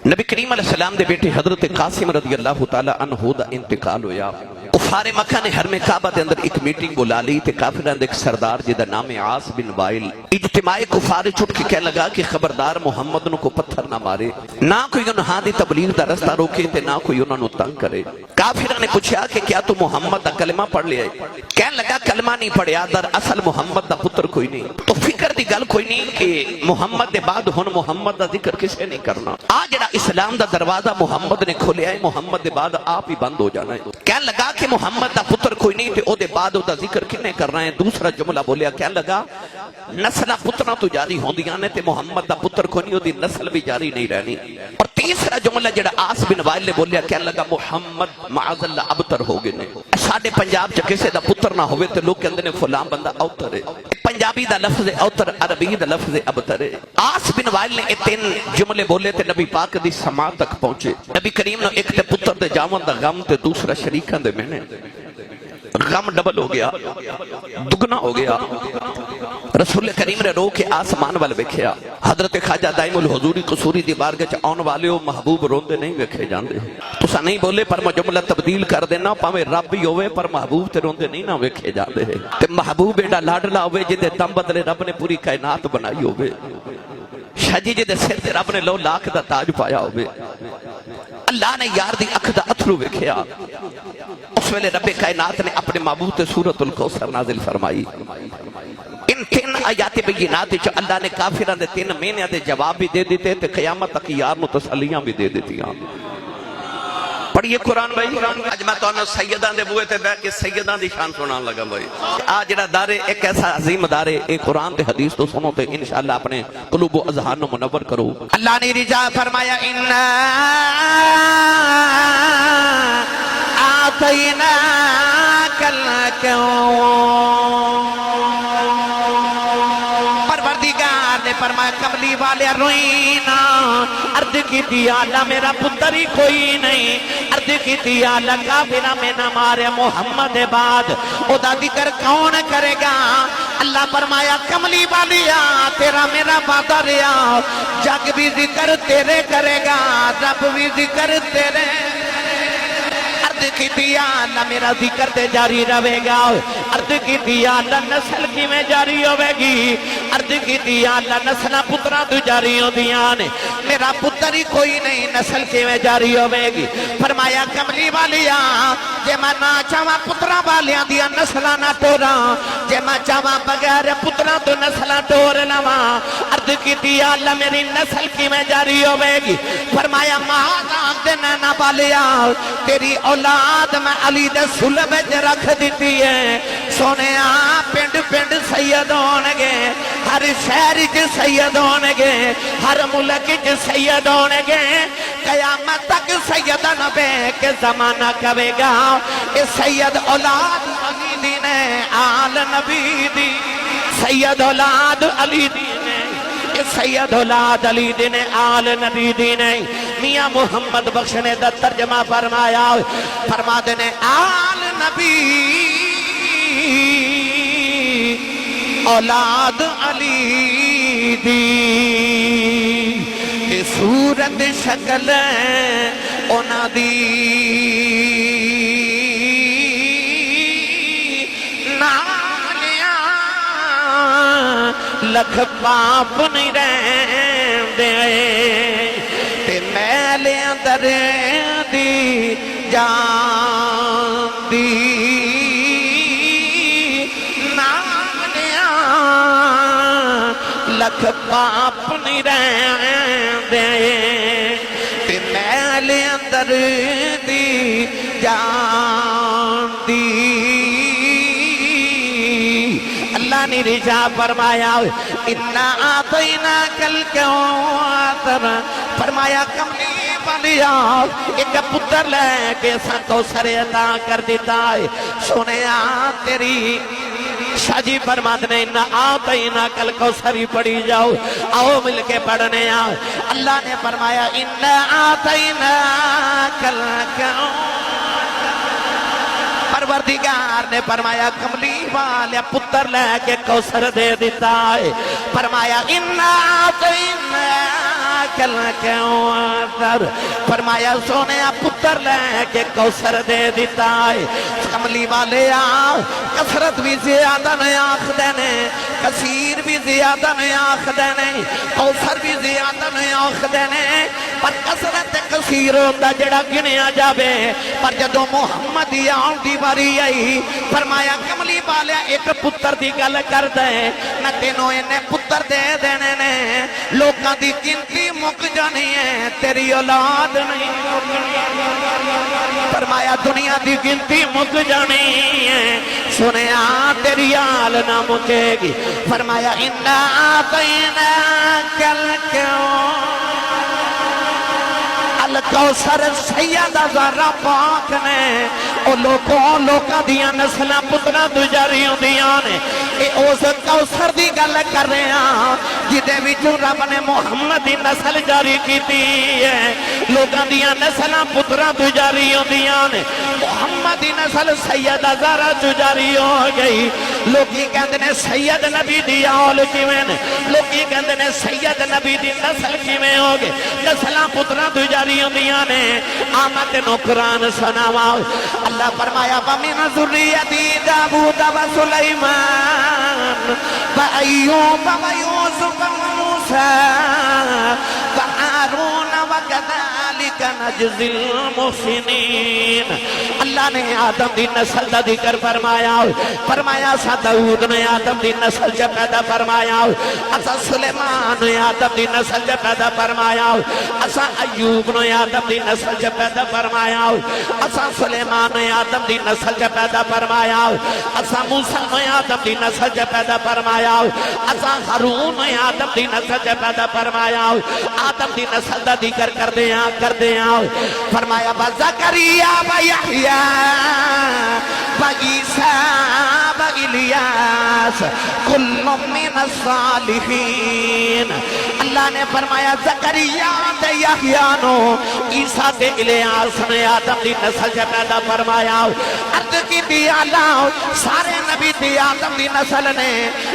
نبی کریم علیہ السلام دے بیٹے حضرت قاسم رضی اللہ تعالی عنہ دا انتقال ہویا۔ کفار مکہ نے حرم کعبہ دے اندر ایک میٹنگ بلا لی تے کافران دے ایک سردار جدا نام عاص بن وائل اجتماع کفار چھٹ کے کہہ لگا کہ خبردار محمد نو کو پتھر نہ مارے، نہ کوئی انہاں دی تبلیغ دا رستہ روکے تے نہ کوئی انہاں نو تنگ کرے۔ کافران نے پوچھا کہ کیا تو محمد دا کلمہ پڑھ لیا ہے؟ کہنے لگا کلمہ نہیں پڑھیا، در اصل محمد دا پتر کوئی نہیں، تو فکر دی گل کوئی نہیں کہ محمد دے بعد ہن محمد دا ذکر کسے نہیں کرنا، آج جڑا اسلام دا دروازہ محمد نے کھولیا ہے، محمد دے بعد آپ ہی بند ہو جانا ہے۔ کہنے لگا کہ محمد دا پتر کوئی نہیں تے او دے بعد او دا ذکر کنے کرنا ہے۔ دوسرا جملہ بولیا، کہنے لگا نسلہ پترہ تو جاری ہوندیاں نے تے محمد دا پتر کوئی نہیں، او دی نسل بھی جاری نہیں رہنی۔ اور تیسرا جملہ جڑا عاص بن وائل نے بولیا، کہنے لگا محمد معاذ اللہ ابتر ہو گئے نے، ساڈے پنجاب چ کسے دا پتر نہ ہوئے تے لوگ کہندے نے فلاں بندہ اوتر ہے، پنجابی دا لفظ اوتر، عربی دا لفظ ابتر ہے۔ عاص بن وائل نے یہ تین جملے بولے تے نبی پاک دی سماع تک پہنچے۔ نبی کریم نے ایک تے پتر دے جاون دا غم تے دوسرا شریکاں دے مہنے، غم ڈبل ہو گیا، دگنا ہو گیا۔ رسول کریم نے رو کے آسمان وال ویکھیا، حضرت خواجہ دائم الحضوری قصوری دی بارگاہ چ آن والے محبوب روندے نہیں ویکھے جاندے۔ تساں نہیں بولے پر میں جملہ تبدیل کر دینا، پاویں رب ہی ہوئے پر محبوب تے روندے نہیں نہ ویکھے جاندے۔ تے محبوب ایڈا لاڈلا ہوئے جدے دم بدلے رب نے پوری کائنات بنائی ہوئے، شجی جدے سر تے رب نے لو لاکھ دا تاج پایا ہوئے، اللہ نے یار دی اکھ دا اتھرو ویکھیا، اس ویلے رب کائنات نے اپنے محبوب تے سورۃ الکوثر نازل فرمائی۔ ان تین آیات بینات چ اللہ نے کافران دے تین مہینے دے جواب بھی دے دیتے تے قیامت تک یار نو تسلیاں بھی دے دیتیاں۔ پڑھیے قرآن بھائی۔ اج میں تانوں سیداں دے بوئے تے بیٹھ کے سیداں دی شان سنان لگا بھائی۔ آ جڑا دار ایک ایسا عظیم دار ہے، قرآن تے حدیث تو سنو تے انشاءاللہ اپنے قلوب و اذہان نو منور کرو۔ اللہ نے رجا فرمایا انا آتیناک الکون، پروردگار نے فرمایا کملی والے روئینا، عرض کی تھی آلہ میرا پتر ہی کوئی نہیں، عرض کی تھی آلہ کافرہ میں نہ مارے محمد بعد او دا ذکر کون کرے گا؟ اللہ فرمایا کملی والیا تیرا میرا وعدہ ریا، جگ بھی ذکر تیرے کرے گا، رب بھی ذکر تیرے۔ عرض کی تھی آلہ میرا ذکر تے جاری رہے گا، عرض کی تھی آلہ نسل کی میں جاری ہوئے گی، عرض کی تھی آلہ نسلہ پترہ تو جاری ہو دیانے، میرا پتر ہی کوئی نہیں، نسل کی میں جاری ہوئے گی۔ فرمایا کملی والیا جے میں نہ چاہاں پترہ والیاں دیا نسلہ نہ ٹورا، جے میں چاہاں بغیر پترہ تو نسلہ ٹور لواں، عرض کی تھی آلہ میری نسل کی میں جاری ہوئے گی۔ فرمایا مہاں دینا نہ والیا تیری اولاد میں علی دے سلب جے رکھ دیتی ہے، سونے پنڈ پنڈ سید ہونگے، ہر شہر جے سید ہونگے، ہر ملک جے سید ہونگے، قیامت تک سیدہ نبے کے زمانہ کبے گا، اے سید اولاد علی دین آل نبی دی، سید اولاد علی دین، اے سید اولاد علی دین آل نبی دین۔ میاں محمد بخش نے دا ترجمہ فرمایا، فرما دینے آل نبی اولاد علی دی، اے صورت شکل اونا دی، نالیاں لکھ پاپ نہیں رہن دے، تے میلے اندر دی جان دی، لکھ پاپ نہیں رہن دے، تے میلے اندر دی جان دی۔ اللہ نے رجا فرمایا انا آتیناک الکوثر، فرمایا کملی والیا ایک پتر لے کے سن کو سرے عطا کر دیتا ہے، سنیا تیری شاجی فرماد نے انہا آتیناک الکوثر پڑھی جاؤ، آؤ مل کے پڑھنے آؤ۔ اللہ نے فرمایا انہا آتیناک الکوثر، پروردگار نے فرمایا کملی والے پتر لے کے کوثر دے دیتا ہے، فرمایا انہا آتیناک کل کوثر فرمایا سونے پتر لے کے کوثر دے دیتا ہے کملی والے کثرت بھی زیادہ نہیں آخ دینے کثیر بھی زیادہ نہیں آخ دینے کوثر بھی زیادہ نہیں آخ دینے پر کثرت کثیر ہوتا جڑا گنیا جاوے پر جدو محمد آن دی باری آئی فرمایا کملی والے ایک پتر دی گل کر دے میں تینوں انہیں پتر دے دینے نے لوگاں دی گنتی مک جانی ہے تیری اولاد نہیں فرمایا دنیا دی گنتی مک جانی ہے سنیا تیری آل نہ مکے گی فرمایا اِنَّا آتَيْنَاكَ الکوثر سیدہ زہرا پاک نے او لوکاں دیاں نسلاں پتراں دجاریوں دیاں نے اے اس کوثر دی گل کر رہے ہیں جدے وچوں رب نے محمد دی نسل جاری کیتی ہے لوکاں دیاں نسلاں پتراں دجاریوں دیاں نے محمد دی نسل سیدہ زہرا جاری ہو گئی لوکی کہندے نے سید نبی دی اول کیویں نے لوکی کہندے نے سید نبی دی نسل کیویں ہو گئے نسلاں پتراں دجاریوں دیاں نے آمد نو قرآن سناواں اللہ فرمایا وَمِنْ ذُرِّيَّتِي دَاوُودَ وَسُلَيْمَانَ وَأَيُّوبَ وَيُوسُفَ وَمُوسَىٰ وَهَارُونَ وَكَذَلِكَ نَجْزِي الْمُحْسِنِينَ اللہ نے آدم دی نسل دا ذکر فرمایا سا داؤد نے آدم دی نسل جب پیدا فرمایا اسا سلیمان نے آدم دی نسل جب پیدا فرمایا اسا ایوب نے آدم دی نسل جب پیدا فرمایا اسا سلیمان نے آدم دی نسل جب پیدا فرمایا اسا موسیٰ نے آدم دی نسل جب پیدا فرمایا اسا ہارون نے آدم دی نسل جب پیدا فرمایا آدم دی نسل دا ذکر کر دیا فرمایا بزکریا ویحییٰ وعیسیٰ وإلیاس کل من الصالحین اللہ نے فرمایا زکریا تے یحییٰ نو عیسیٰ تے الیاس نے آدم دی نسل سے پیدا فرمایا عرض کی دی اللہ سارے نبی دی آدم دی نسل نے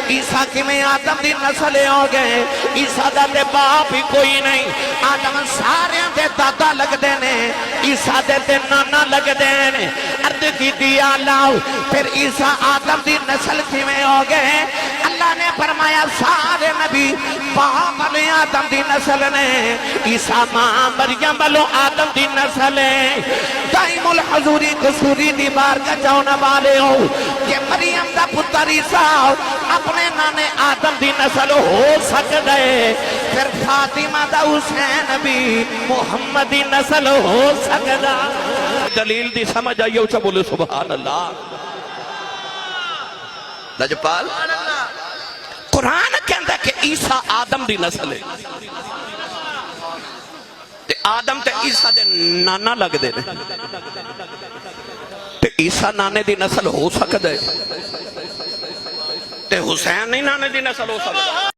عیسیٰ کی میں آدم دی نسل ہو گئے عیسیٰ دا تے باپ ہی کوئی نہیں آدم سارے دے دادا لگ دینے عیسیٰ دے تے نانا لگ دینے عرض کی دی اللہ پھر عیسیٰ آدم دی نسل کی میں ہو گئے اللہ نے فرمایا سارے نبی باپ علی آدم دی نسل نے عیسیٰ ماں مریم بلو آدم دی نسل ہے دائم الحضوری قصوری دی بار کا جاؤنا والے ہو کہ مریم دا پتر عیسیٰ اپنے نانے آدم دی نسل ہو سکتا ہے پھر فاطمہ دا حسین بھی محمد دی نسل ہو سکتا دلیل دی سمجھ آئیے اچھا بولے سبحان اللہ لجپال قرآن کہندا کہ عیسیٰ آدم دی نسل ہے تے آدم تے عیسیٰ دے نانا لگ دے تے عیسیٰ نانے دی نسل ہو سکتا ہے تے حسین نہیں نانے دی نسل ہو سکتا